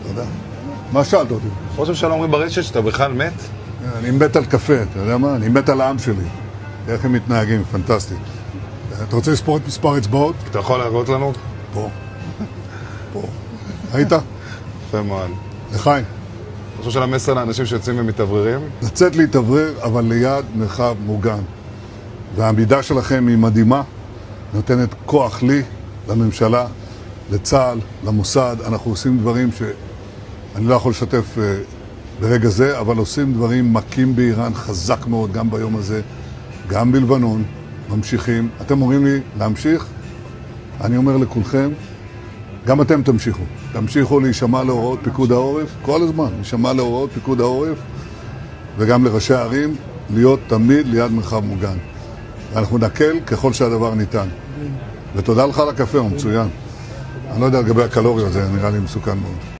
תודה. מה שאלת אותי? ראש הממשלה אומרים ברשת שאתה בכלל מת? אני מת על קפה, אתה יודע מה? אני מת על העם שלי. איך הם מתנהגים, פנטסטי. אתה רוצה לספור את מספר אצבעות? אתה יכול להראות לנו? פה. פה. היית? יפה מאוד. לחיים. ראש הממשלה מסר לאנשים שיוצאים ומתאווררים? לצאת להתאוורר, אבל ליד מרחב מוגן. והעמידה שלכם היא מדהימה, נותנת כוח לי, לממשלה, לצה"ל, למוסד. אנחנו עושים דברים שאני לא יכול לשתף ברגע זה, אבל עושים דברים מכים באיראן חזק מאוד, גם ביום הזה, גם בלבנון, ממשיכים. אתם אומרים לי להמשיך? אני אומר לכולכם, גם אתם תמשיכו. תמשיכו להישמע להוראות פיקוד העורף, כל הזמן, להישמע להוראות פיקוד העורף, וגם לראשי הערים, להיות תמיד ליד מרחב מוגן. ואנחנו נקל ככל שהדבר ניתן. ותודה לך על הקפה, הוא מצוין. אני לא יודע לגבי הקלוריות, זה נראה לי מסוכן מאוד.